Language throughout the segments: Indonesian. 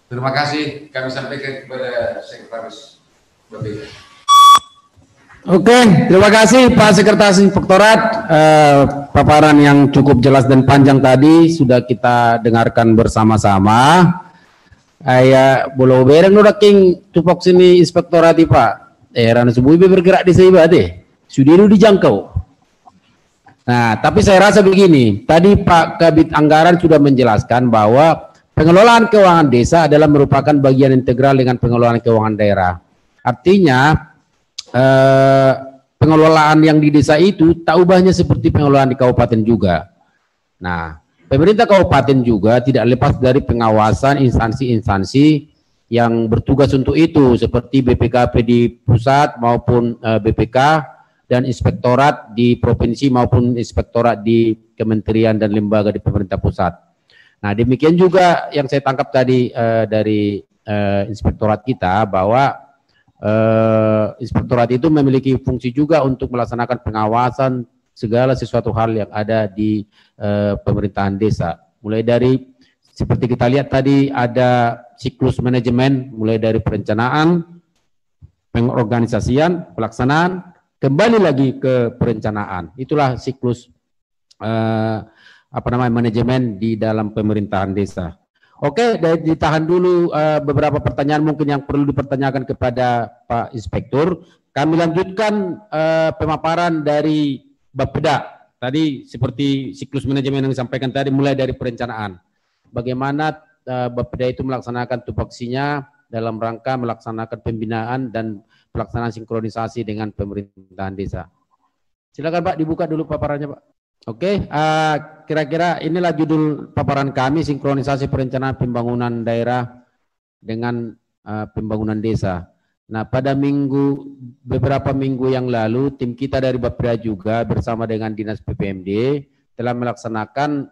Terima kasih kami sampaikan kepada Sekretaris BPK. Oke, terima kasih Pak Sekretaris Inspektorat. Paparan yang cukup jelas dan panjang tadi sudah kita dengarkan bersama-sama. Ayah bolo bereng udah king tupok sini Inspektorat Pak. Rana subuh bergerak di sini deh. Sudah dijangkau. Nah, tapi saya rasa begini. Tadi Pak Kabid Anggaran sudah menjelaskan bahwa pengelolaan keuangan desa adalah merupakan bagian integral dengan pengelolaan keuangan daerah. Artinya pengelolaan yang di desa itu tak ubahnya seperti pengelolaan di kabupaten juga. Nah, pemerintah kabupaten juga tidak lepas dari pengawasan instansi-instansi yang bertugas untuk itu seperti BPKP di pusat maupun BPK dan inspektorat di provinsi maupun inspektorat di kementerian dan lembaga di pemerintah pusat. Nah, demikian juga yang saya tangkap tadi dari inspektorat kita bahwa inspektorat itu memiliki fungsi juga untuk melaksanakan pengawasan segala sesuatu hal yang ada di pemerintahan desa. Mulai dari seperti kita lihat tadi ada siklus manajemen, mulai dari perencanaan, pengorganisasian, pelaksanaan, kembali lagi ke perencanaan. Itulah siklus manajemen di dalam pemerintahan desa. Oke, ditahan dulu beberapa pertanyaan mungkin yang perlu dipertanyakan kepada Pak Inspektur. Kami lanjutkan pemaparan dari Bapeda. Tadi seperti siklus manajemen yang disampaikan tadi mulai dari perencanaan. Bagaimana Bapeda itu melaksanakan tupoksinya dalam rangka melaksanakan pembinaan dan pelaksanaan sinkronisasi dengan pemerintahan desa. Silakan Pak, dibuka dulu paparannya Pak. Oke, kira-kira inilah judul paparan kami, sinkronisasi perencanaan pembangunan daerah dengan pembangunan desa. Nah, pada beberapa minggu yang lalu, tim kita dari Bapeda juga bersama dengan Dinas PPMD telah melaksanakan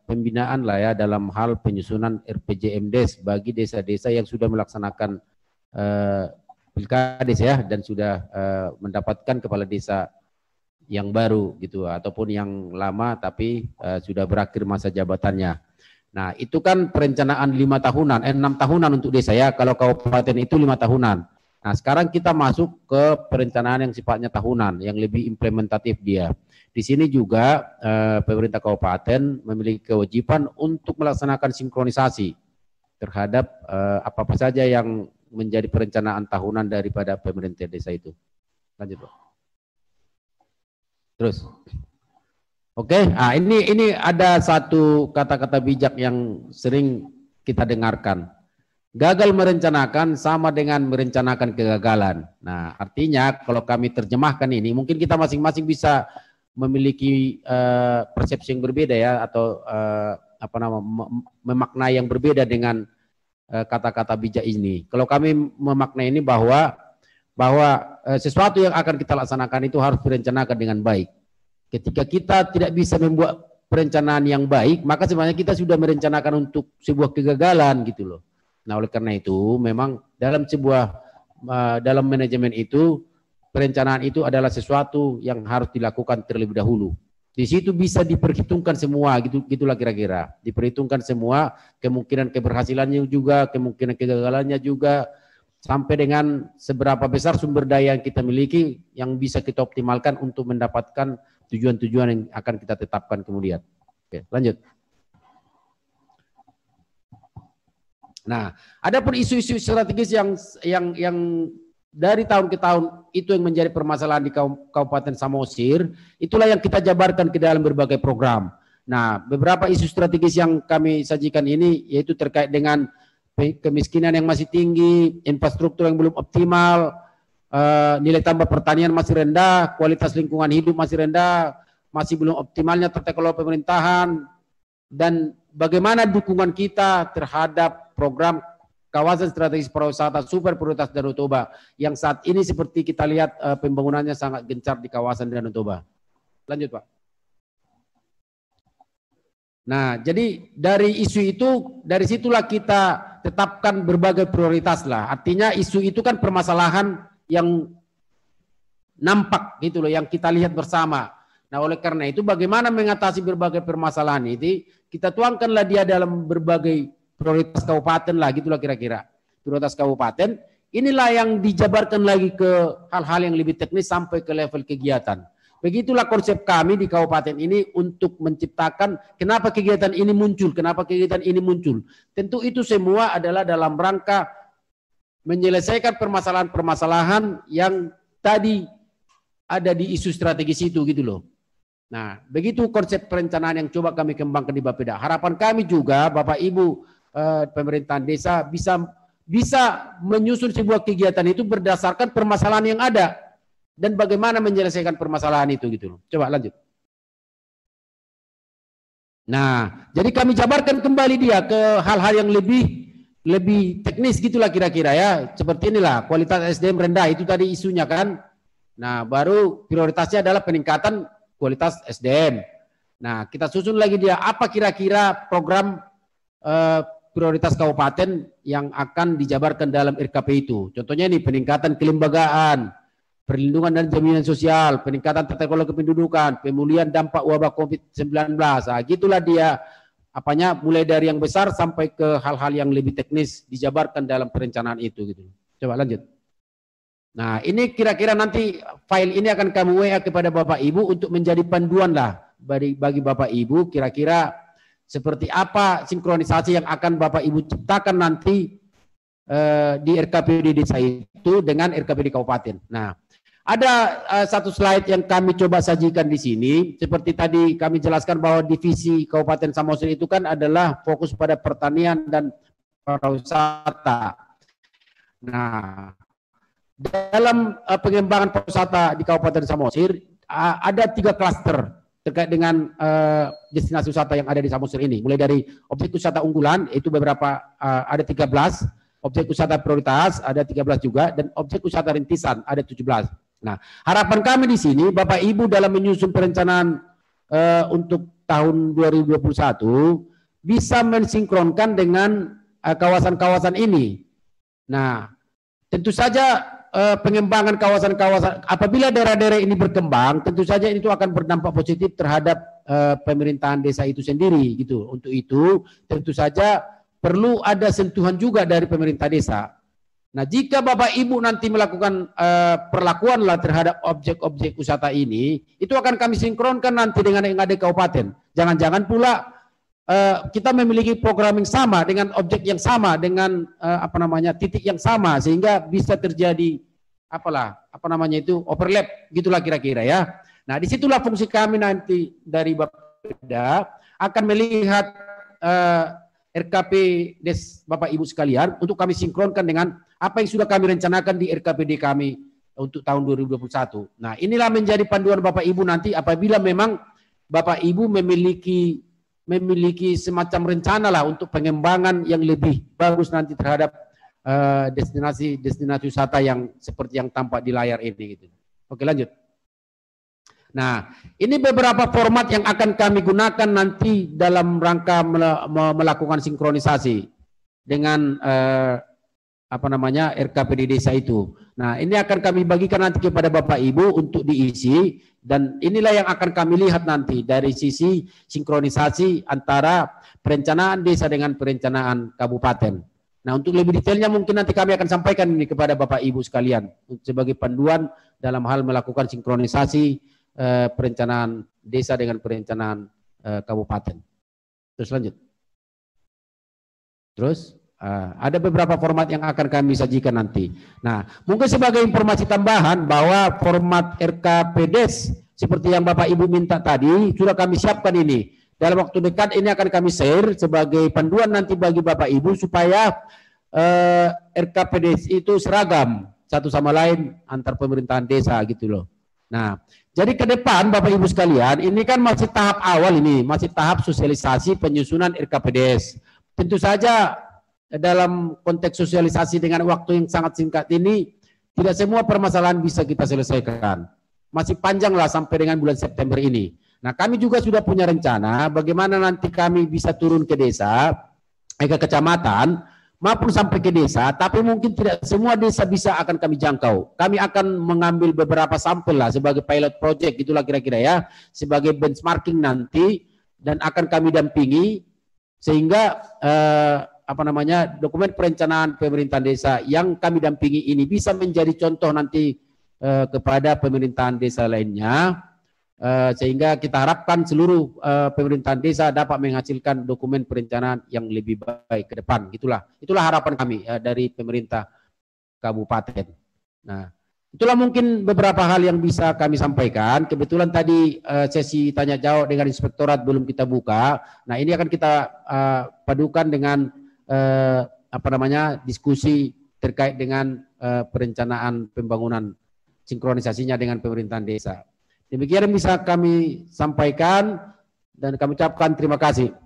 pembinaan lah ya dalam hal penyusunan RPJMDes bagi desa-desa yang sudah melaksanakan pilkades ya dan sudah mendapatkan kepala desa yang baru gitu ataupun yang lama tapi sudah berakhir masa jabatannya. Nah, itu kan perencanaan 5 tahunan, 6 tahunan untuk desa ya. Kalau kabupaten itu 5 tahunan. Nah, sekarang kita masuk ke perencanaan yang sifatnya tahunan, yang lebih implementatif dia. Di sini juga pemerintah kabupaten memiliki kewajiban untuk melaksanakan sinkronisasi terhadap apa-apa saja yang menjadi perencanaan tahunan daripada pemerintah desa itu. Lanjut, Pak. Terus, oke, nah ini ada satu kata-kata bijak yang sering kita dengarkan. Gagal merencanakan sama dengan merencanakan kegagalan. Nah, artinya kalau kami terjemahkan ini, mungkin kita masing-masing bisa memiliki persepsi yang berbeda ya, atau memaknai yang berbeda dengan kata-kata bijak ini. Kalau kami memaknai ini bahwa sesuatu yang akan kita laksanakan itu harus direncanakan dengan baik. Ketika kita tidak bisa membuat perencanaan yang baik, maka sebenarnya kita sudah merencanakan untuk sebuah kegagalan gitu loh. Nah, oleh karena itu memang dalam dalam manajemen itu perencanaan itu adalah sesuatu yang harus dilakukan terlebih dahulu. Di situ bisa diperhitungkan semua gitulah kira-kira. Diperhitungkan semua kemungkinan keberhasilannya juga, kemungkinan kegagalannya juga, sampai dengan seberapa besar sumber daya yang kita miliki yang bisa kita optimalkan untuk mendapatkan tujuan-tujuan yang akan kita tetapkan kemudian. Oke, lanjut. Nah, adapun isu-isu strategis yang dari tahun ke tahun itu yang menjadi permasalahan di Kabupaten Samosir, itulah yang kita jabarkan ke dalam berbagai program. Nah, beberapa isu strategis yang kami sajikan ini yaitu terkait dengan kemiskinan yang masih tinggi, infrastruktur yang belum optimal, nilai tambah pertanian masih rendah, kualitas lingkungan hidup masih rendah, masih belum optimalnya tata kelola pemerintahan, dan bagaimana dukungan kita terhadap program kawasan strategis pariwisata super prioritas Danau Toba yang saat ini seperti kita lihat pembangunannya sangat gencar di kawasan Danau Toba. Lanjut, Pak. Nah, jadi dari isu itu, dari situlah kita tetapkan berbagai prioritas lah. Artinya isu itu kan permasalahan yang nampak gitu loh, yang kita lihat bersama. Nah, oleh karena itu bagaimana mengatasi berbagai permasalahan itu, kita tuangkanlah dia dalam berbagai prioritas kabupaten lah, gitulah kira-kira. Prioritas kabupaten, inilah yang dijabarkan lagi ke hal-hal yang lebih teknis sampai ke level kegiatan. Begitulah konsep kami di kabupaten ini untuk menciptakan kenapa kegiatan ini muncul, kenapa kegiatan ini muncul. Tentu itu semua adalah dalam rangka menyelesaikan permasalahan-permasalahan yang tadi ada di isu strategis itu gitu loh. Nah, begitu konsep perencanaan yang coba kami kembangkan di Bapeda. Harapan kami juga Bapak Ibu pemerintahan desa bisa menyusun sebuah kegiatan itu berdasarkan permasalahan yang ada dan bagaimana menyelesaikan permasalahan itu gitu loh. Coba lanjut. Nah, jadi kami jabarkan kembali dia ke hal-hal yang lebih teknis gitulah kira-kira ya. Seperti inilah kualitas SDM rendah itu tadi isunya kan. Nah, baru prioritasnya adalah peningkatan kualitas SDM. Nah, kita susun lagi dia apa kira-kira program prioritas kabupaten yang akan dijabarkan dalam RKP itu. Contohnya ini peningkatan kelembagaan, perlindungan dan jaminan sosial, peningkatan tata kelola kependudukan, pemulihan dampak wabah COVID-19. Nah, gitulah dia apanya mulai dari yang besar sampai ke hal-hal yang lebih teknis dijabarkan dalam perencanaan itu gitu. Coba lanjut. Nah, ini kira-kira nanti file ini akan kami WA kepada Bapak Ibu untuk menjadi panduan lah bagi Bapak Ibu kira-kira seperti apa sinkronisasi yang akan Bapak Ibu ciptakan nanti di RKPD desa itu dengan RKPD kabupaten. Nah, ada satu slide yang kami coba sajikan di sini. Seperti tadi kami jelaskan bahwa divisi Kabupaten Samosir itu kan adalah fokus pada pertanian dan pariwisata. Nah, dalam pengembangan pariwisata di Kabupaten Samosir ada 3 klaster terkait dengan destinasi wisata yang ada di Samosir ini. Mulai dari objek wisata unggulan itu beberapa ada 13, objek wisata prioritas ada 13 juga, dan objek wisata rintisan ada 17. Nah, harapan kami di sini Bapak Ibu dalam menyusun perencanaan untuk tahun 2021 bisa mensinkronkan dengan kawasan-kawasan ini. Nah, tentu saja pengembangan kawasan-kawasan apabila daerah-daerah ini berkembang, tentu saja itu akan berdampak positif terhadap pemerintahan desa itu sendiri gitu. Untuk itu tentu saja perlu ada sentuhan juga dari pemerintah desa. Nah, jika Bapak Ibu nanti melakukan perlakuan lah terhadap objek-objek wisata ini, itu akan kami sinkronkan nanti dengan yang ada di kabupaten. Jangan-jangan pula kita memiliki program yang sama dengan objek yang sama dengan titik yang sama sehingga bisa terjadi overlap gitulah kira-kira ya. Nah, disitulah fungsi kami nanti dari Bapeda akan melihat RKP Des Bapak Ibu sekalian untuk kami sinkronkan dengan apa yang sudah kami rencanakan di RKPD kami untuk tahun 2021. Nah, inilah menjadi panduan Bapak Ibu nanti apabila memang Bapak Ibu memiliki semacam rencana lah untuk pengembangan yang lebih bagus nanti terhadap destinasi wisata yang seperti yang tampak di layar ini gitu. Oke, lanjut. Nah, ini beberapa format yang akan kami gunakan nanti dalam rangka melakukan sinkronisasi dengan RKPD desa itu. Nah, ini akan kami bagikan nanti kepada Bapak Ibu untuk diisi dan inilah yang akan kami lihat nanti dari sisi sinkronisasi antara perencanaan desa dengan perencanaan kabupaten. Nah, untuk lebih detailnya mungkin nanti kami akan sampaikan ini kepada Bapak Ibu sekalian sebagai panduan dalam hal melakukan sinkronisasi perencanaan desa dengan perencanaan kabupaten. Terus lanjut. Terus ada beberapa format yang akan kami sajikan nanti. Nah, mungkin sebagai informasi tambahan bahwa format RKPDes seperti yang Bapak Ibu minta tadi sudah kami siapkan ini. Dalam waktu dekat ini akan kami share sebagai panduan nanti bagi Bapak Ibu supaya RKPDes itu seragam satu sama lain antar pemerintahan desa gitu loh. Nah, jadi ke depan Bapak Ibu sekalian, ini kan masih tahap awal ini, masih tahap sosialisasi penyusunan RKPDes. Tentu saja dalam konteks sosialisasi dengan waktu yang sangat singkat ini, tidak semua permasalahan bisa kita selesaikan. Masih panjang lah sampai dengan bulan September ini. Nah, kami juga sudah punya rencana bagaimana nanti kami bisa turun ke desa, ke kecamatan, maupun sampai ke desa, tapi mungkin tidak semua desa bisa akan kami jangkau. Kami akan mengambil beberapa sampel lah sebagai pilot project, itulah kira-kira ya, sebagai benchmarking nanti, dan akan kami dampingi, sehingga dokumen perencanaan pemerintahan desa yang kami dampingi ini bisa menjadi contoh nanti kepada pemerintahan desa lainnya, sehingga kita harapkan seluruh pemerintahan desa dapat menghasilkan dokumen perencanaan yang lebih baik ke depan. Itulah harapan kami dari pemerintah kabupaten. Nah, itulah mungkin beberapa hal yang bisa kami sampaikan. Kebetulan tadi sesi tanya jawab dengan inspektorat belum kita buka. Nah, ini akan kita padukan dengan diskusi terkait dengan perencanaan pembangunan, sinkronisasinya dengan pemerintahan desa. Demikian yang bisa kami sampaikan dan kami ucapkan terima kasih.